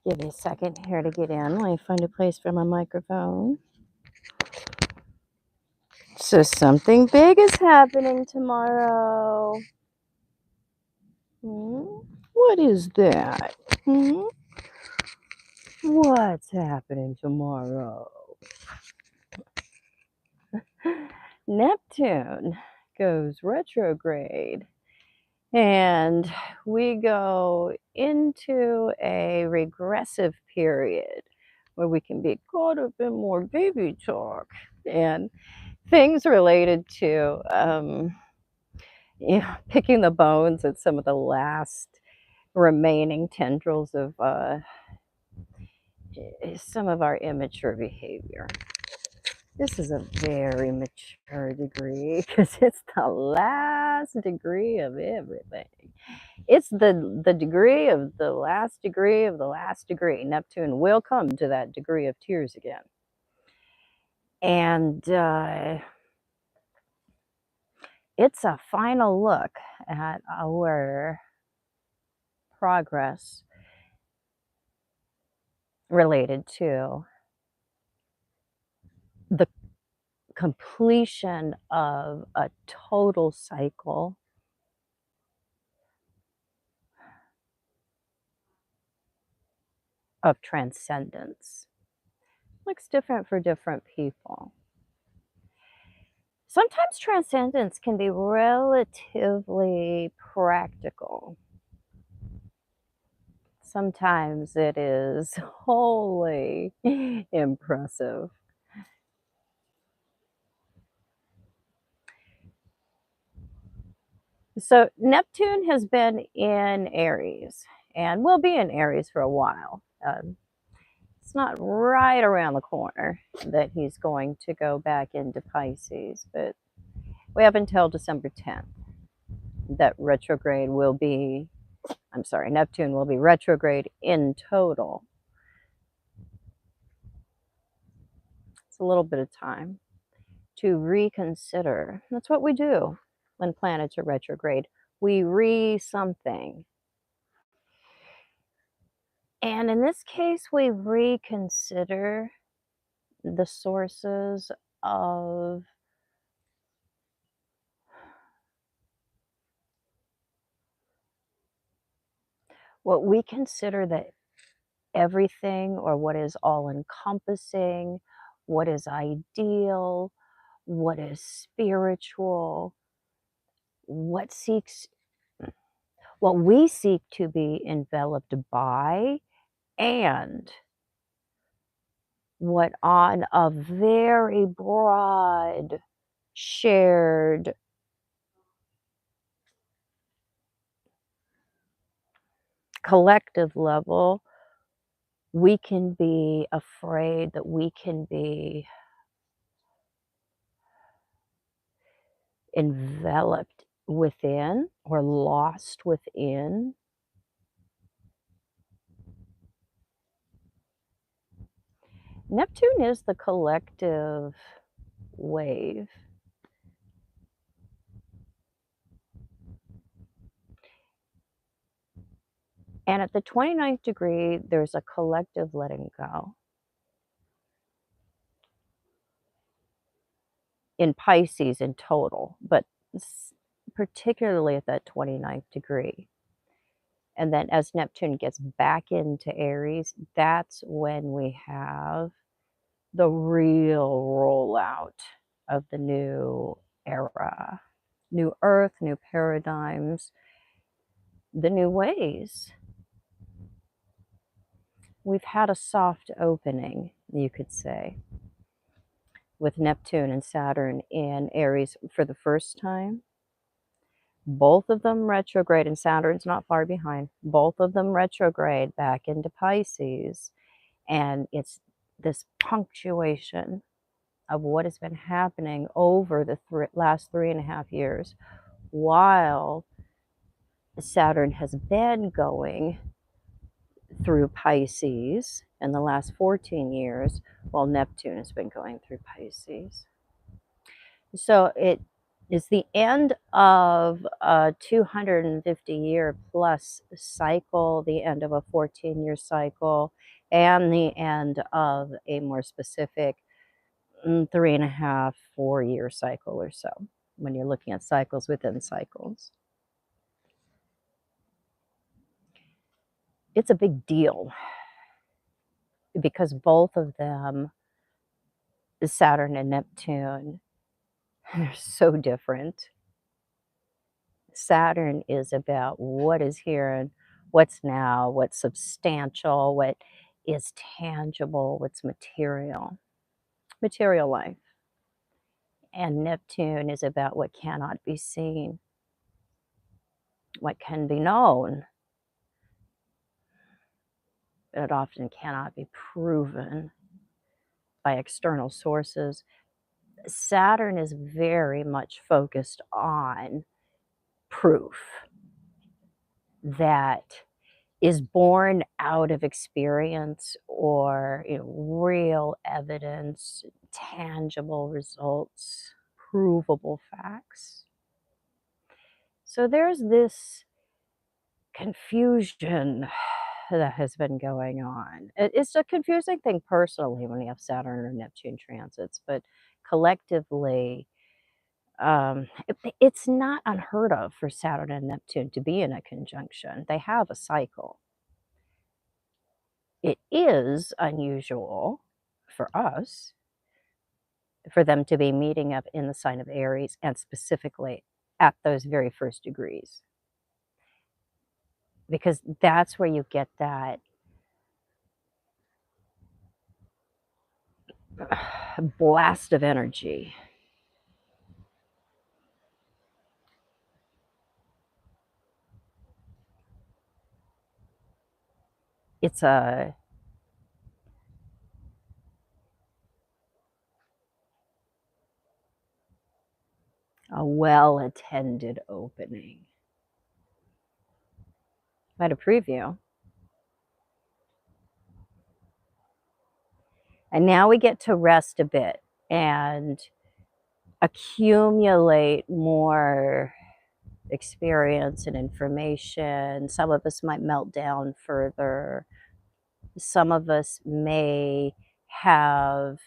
Give me a second here to get in. Let me find a place for my microphone. So something big is happening tomorrow. What is that? What's happening tomorrow? Neptune goes retrograde. And we go into a regressive period where we can be caught up in more baby talk and things related to picking the bones at some of the last remaining tendrils of some of our immature behavior. This is a very mature degree because it's the last degree of everything. It's the degree of the last degree of the last degree. Neptune will come to that degree of tears again. And it's a final look at our progress related to the completion of a total cycle of transcendence. Looks different for different people. Sometimes transcendence can be relatively practical. Sometimes it is wholly impressive. So Neptune has been in Aries and will be in Aries for a while. It's not right around the corner that he's going to go back into Pisces, but we have until December 10th that retrograde will be, Neptune will be retrograde in total. It's a little bit of time to reconsider. That's what we do when planets are retrograde. We something. And in this case, we reconsider the sources of what we consider that everything, or what is all encompassing, what is ideal, what is spiritual, what we seek to be enveloped by, and what on a very broad, shared, collective level, we can be afraid that we can be enveloped within or lost within. Neptune is the collective wave. And at the 29th degree, there's a collective letting go. In Pisces in total, but particularly at that 29th degree. And then as Neptune gets back into Aries, that's when we have the real rollout of the new era, new earth, new paradigms, the new ways. We've had a soft opening, you could say, with Neptune and Saturn in Aries for the first time. Both of them retrograde, and Saturn's not far behind. Both of them retrograde back into Pisces. And it's this punctuation of what has been happening over the last 3.5 years, while Saturn has been going through Pisces in the last 14 years, while Neptune has been going through Pisces. So Is the end of a 250-year plus cycle, the end of a 14-year cycle, and the end of a more specific 3.5, 4-year cycle or so, when you're looking at cycles within cycles. It's a big deal because both of them, Saturn and Neptune, they're so different. Saturn is about what is here and what's now, what's substantial, what is tangible, what's material life. And Neptune is about what cannot be seen, what can be known, but it often cannot be proven by external sources. Saturn is very much focused on proof that is born out of experience or real evidence, tangible results, provable facts. So there's this confusion that has been going on. It's a confusing thing personally when you have Saturn or Neptune transits, but collectively, it's not unheard of for Saturn and Neptune to be in a conjunction. They have a cycle. It is unusual for us for them to be meeting up in the sign of Aries and specifically at those very first degrees, because that's where you get that blast of energy. It's a well-attended opening. I had a preview. And now we get to rest a bit and accumulate more experience and information. Some of us might melt down further. Some of us may have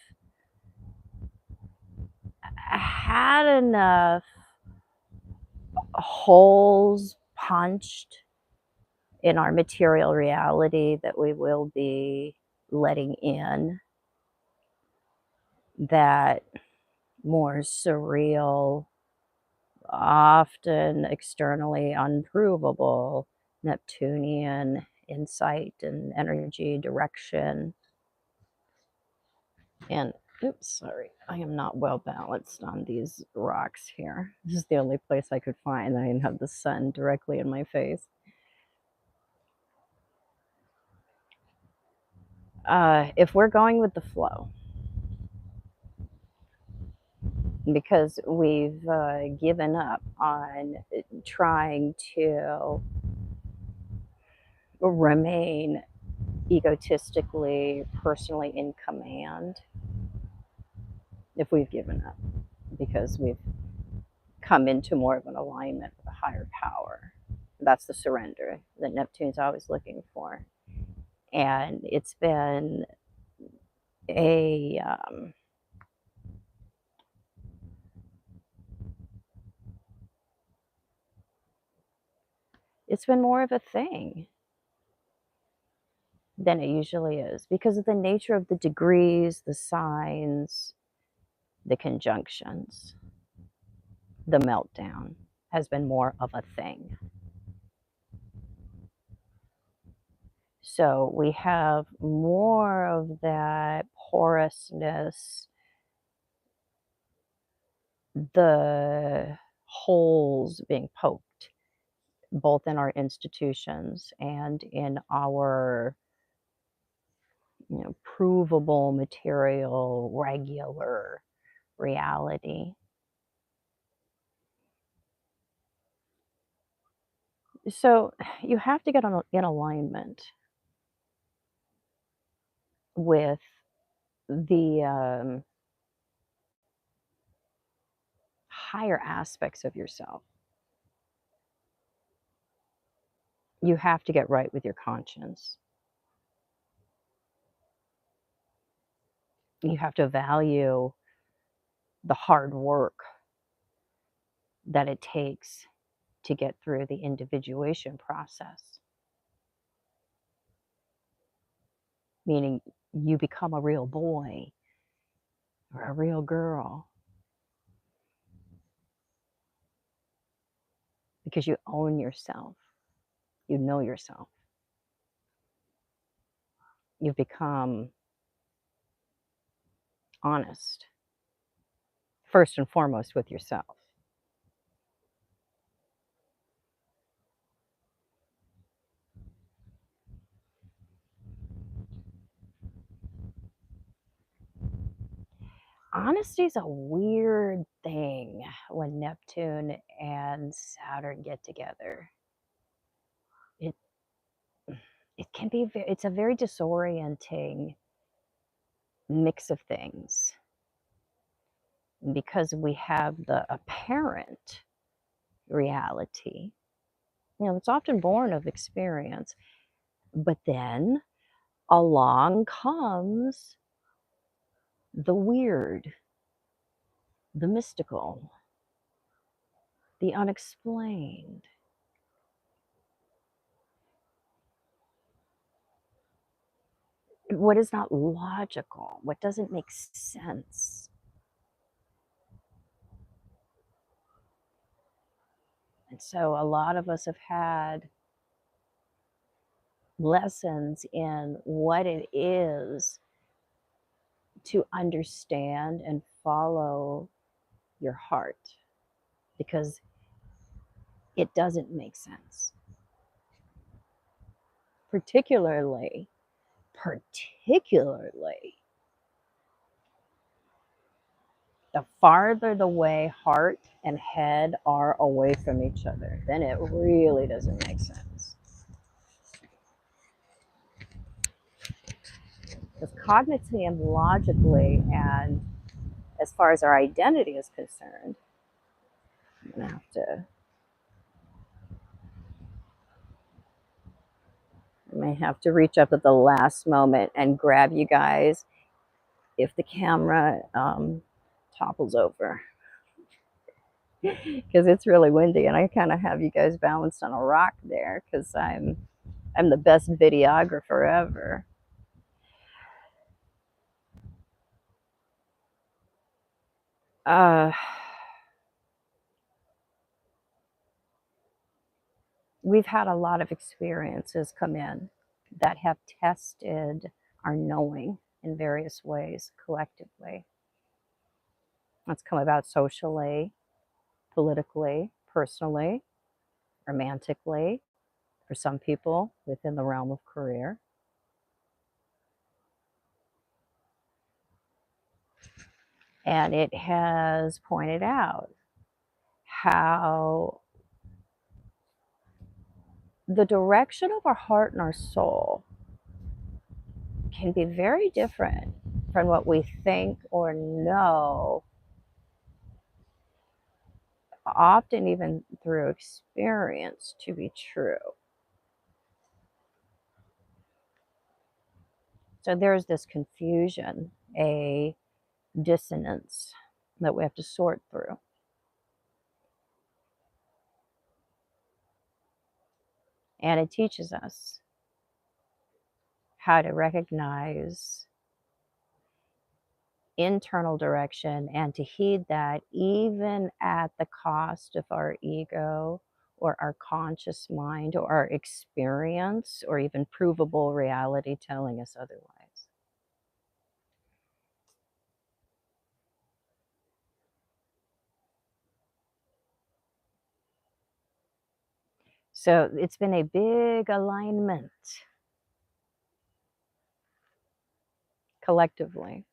had enough holes punched in our material reality that we will be letting in that more surreal, often externally unprovable Neptunian insight and energy direction. And oops, sorry, I am not well balanced on these rocks here. This is the only place I could find that I didn't have the sun directly in my face. If we're going with the flow, because we've given up on trying to remain egotistically, personally in command, if we've given up, because we've come into more of an alignment with a higher power. That's the surrender that Neptune's always looking for. And it's been a it's been more of a thing than it usually is because of the nature of the degrees, the signs, the conjunctions. The meltdown has been more of a thing. So we have more of that porousness, the holes being poked, both in our institutions and in our provable, material, regular reality. So you have to get in alignment with the higher aspects of yourself. You have to get right with your conscience. You have to value the hard work that it takes to get through the individuation process. Meaning you become a real boy or a real girl because you own yourself. You know yourself. You've become honest, first and foremost, with yourself. Honesty is a weird thing when Neptune and Saturn get together. It can be, it's a very disorienting mix of things because we have the apparent reality, it's often born of experience, but then along comes the weird, the mystical, the unexplained. What is not logical, what doesn't make sense. And so a lot of us have had lessons in what it is to understand and follow your heart because it doesn't make sense. Particularly, the farther the way heart and head are away from each other, then it really doesn't make sense. Because cognitively and logically, and as far as our identity is concerned, I'm going to have to, I may have to reach up at the last moment and grab you guys if the camera topples over. Because it's really windy and I kind of have you guys balanced on a rock there because I'm the best videographer ever. We've had a lot of experiences come in that have tested our knowing in various ways collectively. That's come about socially, politically, personally, romantically, for some people within the realm of career. And it has pointed out how the direction of our heart and our soul can be very different from what we think or know, often even through experience, to be true. So there's this confusion, a dissonance that we have to sort through. And it teaches us how to recognize internal direction and to heed that even at the cost of our ego or our conscious mind or our experience or even provable reality telling us otherwise. So it's been a big alignment collectively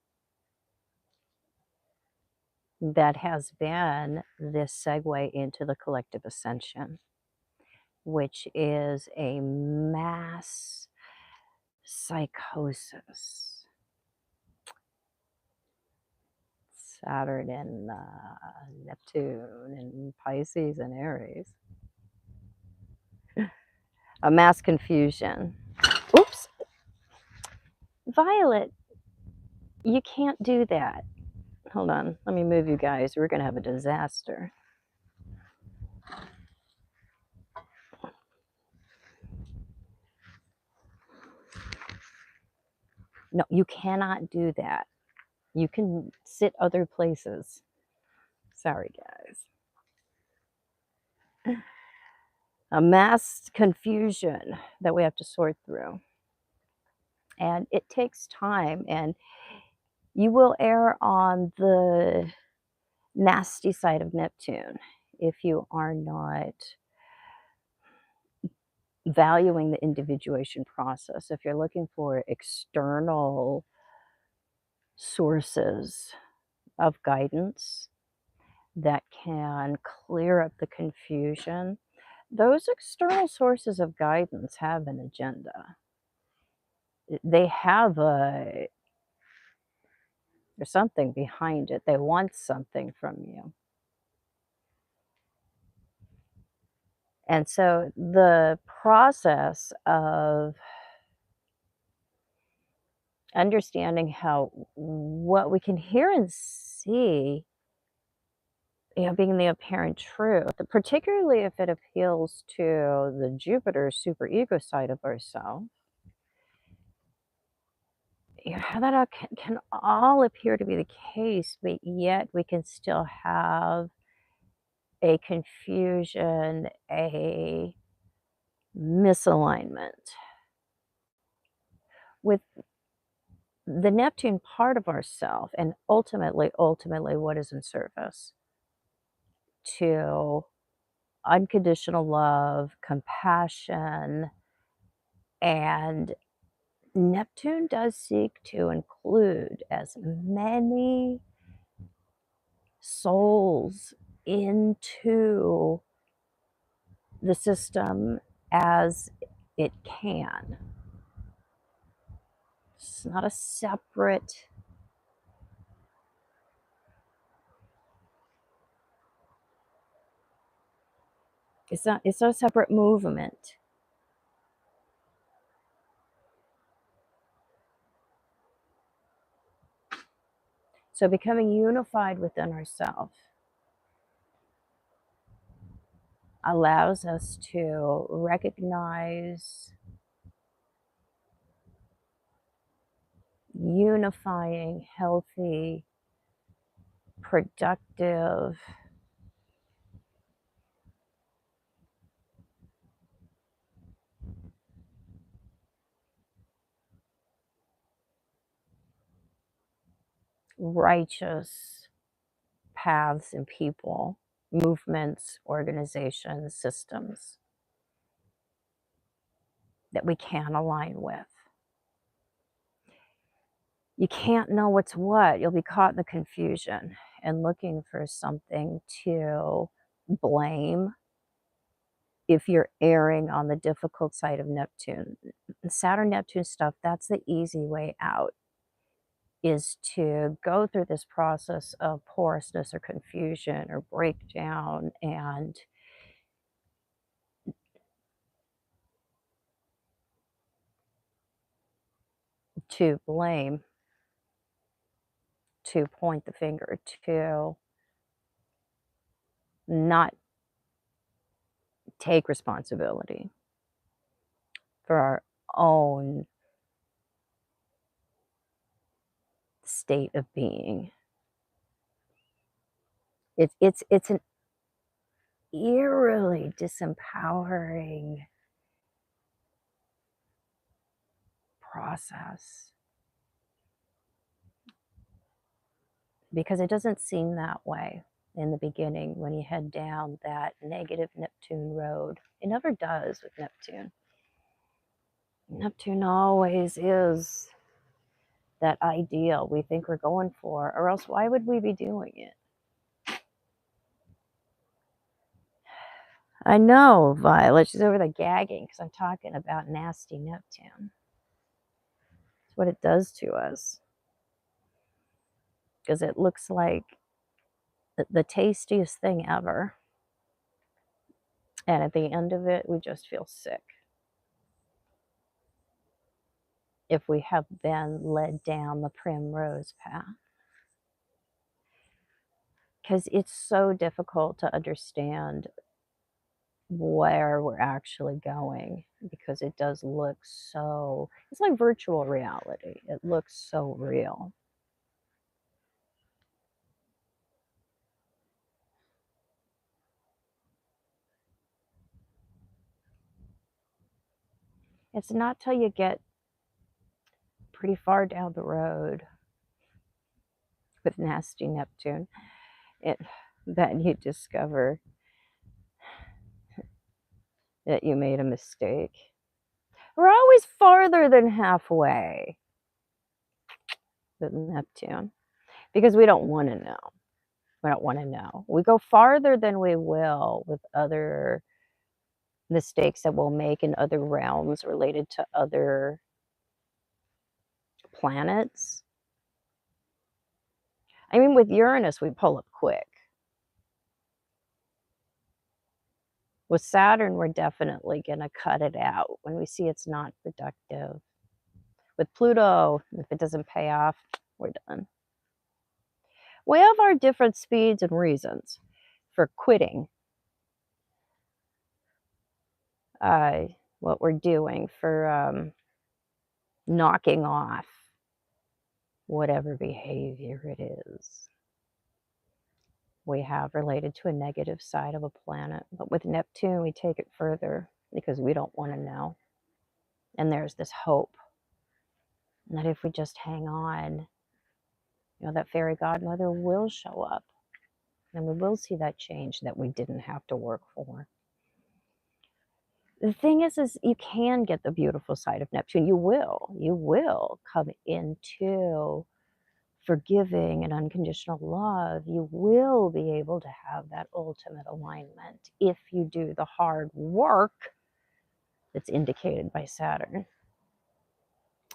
that has been this segue into the collective ascension, which is a mass psychosis. Saturn and Neptune and Pisces and Aries. A mass confusion. Oops. Violet, you can't do that. Hold on. Let me move you guys. We're going to have a disaster. No, you cannot do that. You can sit other places. Sorry, guys. A mass confusion that we have to sort through. And it takes time, and you will err on the nasty side of Neptune if you are not valuing the individuation process. If you're looking for external sources of guidance that can clear up the confusion, those external sources of guidance have an agenda. They have there's something behind it. They want something from you. And so the process of understanding how what we can hear and see, being the apparent truth, particularly if it appeals to the Jupiter superego side of ourselves, how that all can all appear to be the case, but yet we can still have a confusion, a misalignment with the Neptune part of ourself, and ultimately what is in service to unconditional love, compassion, and Neptune does seek to include as many souls into the system as it can. It's not a separate it's not a separate movement. So becoming unified within ourselves allows us to recognize unifying, healthy, productive righteous paths and people, movements, organizations, systems that we can align with. You can't know what's what. You'll be caught in the confusion and looking for something to blame if you're erring on the difficult side of Neptune. Saturn Neptune stuff, that's the easy way out, is to go through this process of porousness or confusion or breakdown and to blame, to point the finger, to not take responsibility for our own state of being. It's an eerily disempowering process because it doesn't seem that way in the beginning when you head down that negative Neptune road. It never does with Neptune. Neptune always is that ideal we think we're going for, or else why would we be doing it? I know, Violet, she's over there gagging because I'm talking about nasty Neptune. It's what it does to us. because it looks like the tastiest thing ever. And at the end of it, we just feel sick. If we have been led down the primrose path. Because it's so difficult to understand where we're actually going, because it does look so, it's like virtual reality. It looks so real. It's not till you get pretty far down the road with nasty Neptune that you discover that you made a mistake. We're always farther than halfway with Neptune because we don't want to know. We don't want to know. We go farther than we will with other mistakes that we'll make in other realms related to other planets. I mean, with Uranus, we pull up quick. With Saturn, we're definitely going to cut it out when we see it's not productive. With Pluto, if it doesn't pay off, we're done. We have our different speeds and reasons for quitting what we're doing, for knocking off whatever behavior it is we have related to a negative side of a planet. But with Neptune, we take it further because we don't want to know. And there's this hope that if we just hang on, that fairy godmother will show up and we will see that change that we didn't have to work for. The thing is you can get the beautiful side of Neptune. You will come into forgiving and unconditional love. You will be able to have that ultimate alignment if you do the hard work that's indicated by Saturn.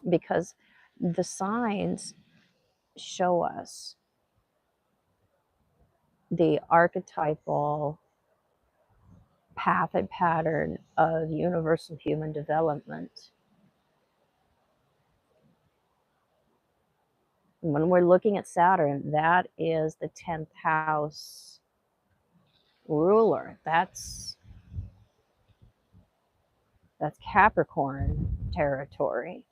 Because the signs show us the archetypal path and pattern of universal human development. When we're looking at Saturn, that is the 10th house ruler. That's Capricorn territory.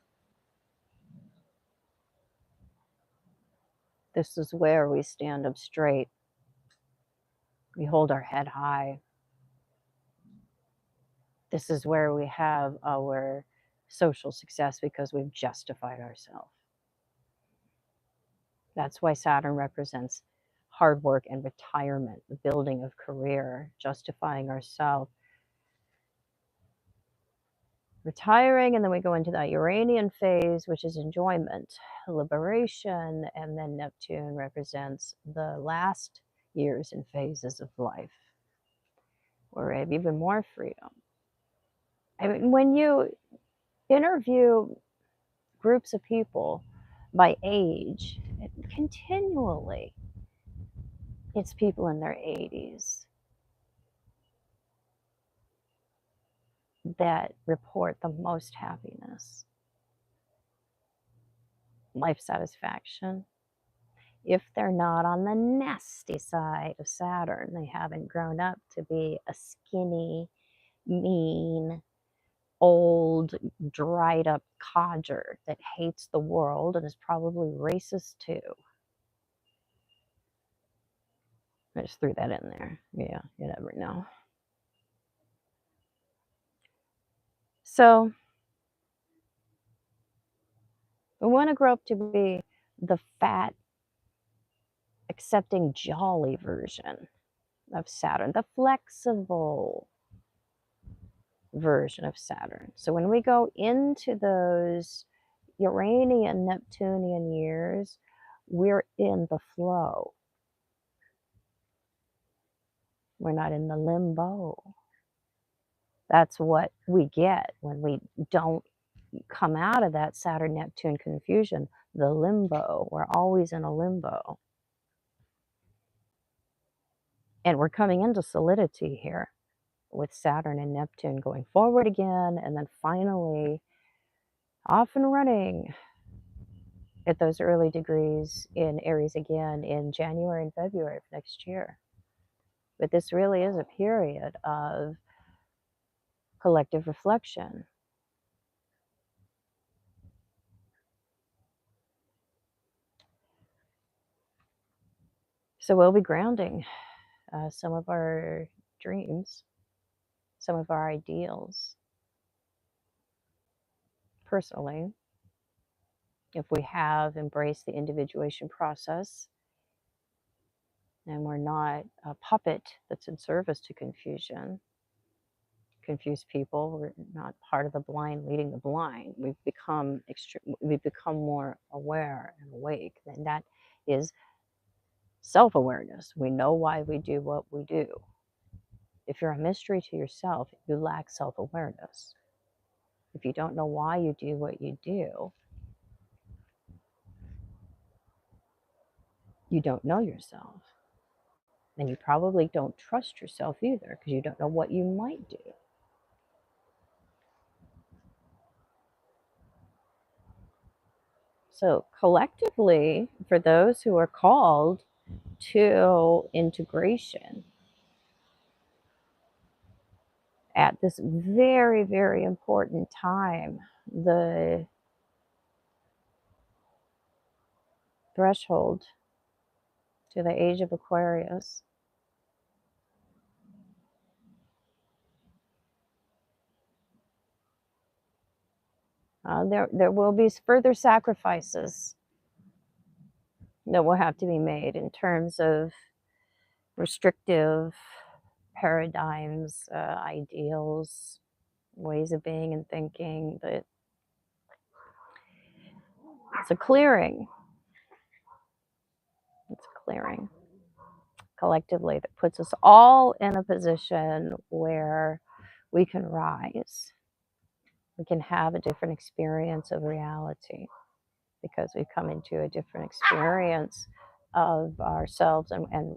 This is where we stand up straight. We hold our head high. This is where we have our social success because we've justified ourselves. That's why Saturn represents hard work and retirement, the building of career, justifying ourselves, retiring, and then we go into that Uranian phase, which is enjoyment, liberation, and then Neptune represents the last years and phases of life, where we have even more freedom. I mean, when you interview groups of people by age, continually, it's people in their 80s that report the most happiness, life satisfaction. If they're not on the nasty side of Saturn, they haven't grown up to be a skinny, mean, old, dried up codger that hates the world and is probably racist too. I just threw that in there. Yeah, you never know. So we want to grow up to be the fat, accepting, jolly version of Saturn, the flexible version of Saturn. So when we go into those Uranian, Neptunian years, we're in the flow. We're not in the limbo. That's what we get when we don't come out of that Saturn-Neptune confusion, the limbo. We're always in a limbo. And we're coming into solidity here with Saturn and Neptune going forward again, and then finally off and running at those early degrees in Aries again in January and February of next year. But this really is a period of collective reflection. So we'll be grounding some of our dreams, some of our ideals. Personally, if we have embraced the individuation process and we're not a puppet that's in service to confusion, confuse people, we're not part of the blind leading the blind. We've become more aware and awake, and that is self-awareness. We know why we do what we do. If you're a mystery to yourself, you lack self-awareness. If you don't know why you do what you do, you don't know yourself. And you probably don't trust yourself either, because you don't know what you might do. So collectively, for those who are called to integration at this very, very important time, the threshold to the age of Aquarius, there will be further sacrifices that will have to be made in terms of restrictive paradigms, ideals, ways of being and thinking. But it's a clearing. It's a clearing collectively that puts us all in a position where we can rise. We can have a different experience of reality because we come into a different experience of ourselves and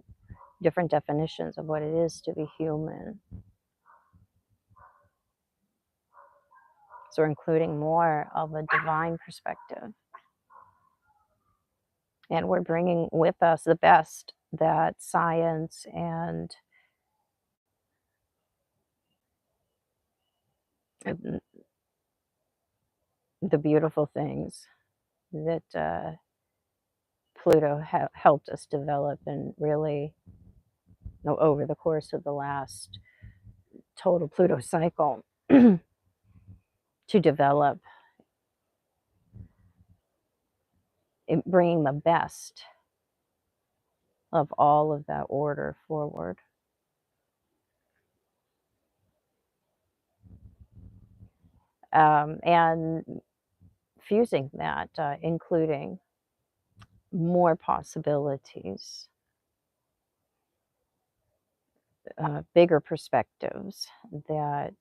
different definitions of what it is to be human. So we're including more of a divine perspective. And we're bringing with us the best that science and the beautiful things that Pluto helped us develop, and really, over the course of the last total Pluto cycle, to develop, bringing the best of all of that order forward. And fusing that, including more possibilities, bigger perspectives, that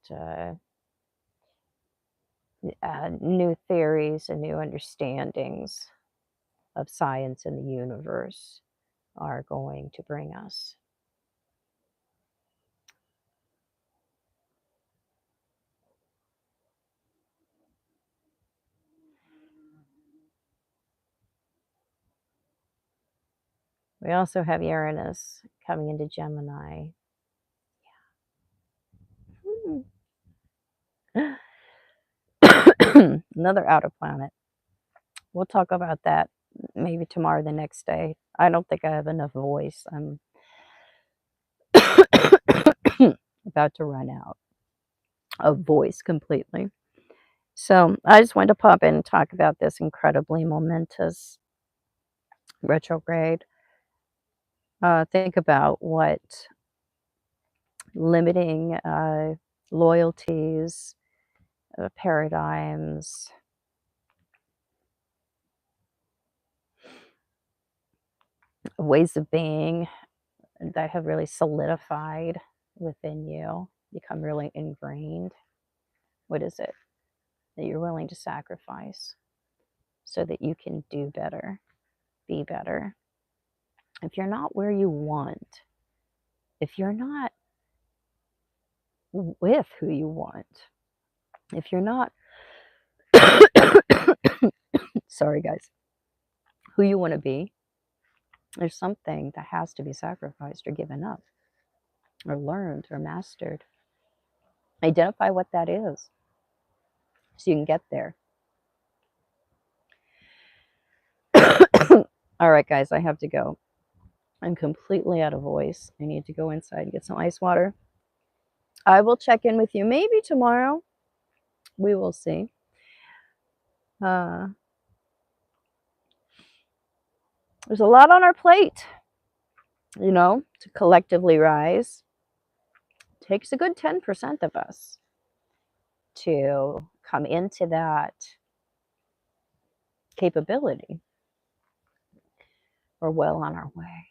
new theories and new understandings of science and the universe are going to bring us. We also have Uranus coming into Gemini. Yeah. Another outer planet. We'll talk about that maybe tomorrow or the next day. I don't think I have enough voice. I'm about to run out of voice completely. So I just wanted to pop in and talk about this incredibly momentous retrograde. Think about what limiting loyalties, paradigms, ways of being that have really solidified within you, become really ingrained. What is it that you're willing to sacrifice so that you can do better, be better? If you're not where you want, if you're not with who you want, if you're not, sorry guys, who you want to be, there's something that has to be sacrificed or given up or learned or mastered. Identify what that is so you can get there. All right, guys, I have to go. I'm completely out of voice. I need to go inside and get some ice water. I will check in with you maybe tomorrow. We will see. There's a lot on our plate, you know, to collectively rise. It takes a good 10% of us to come into that capability. We're well on our way.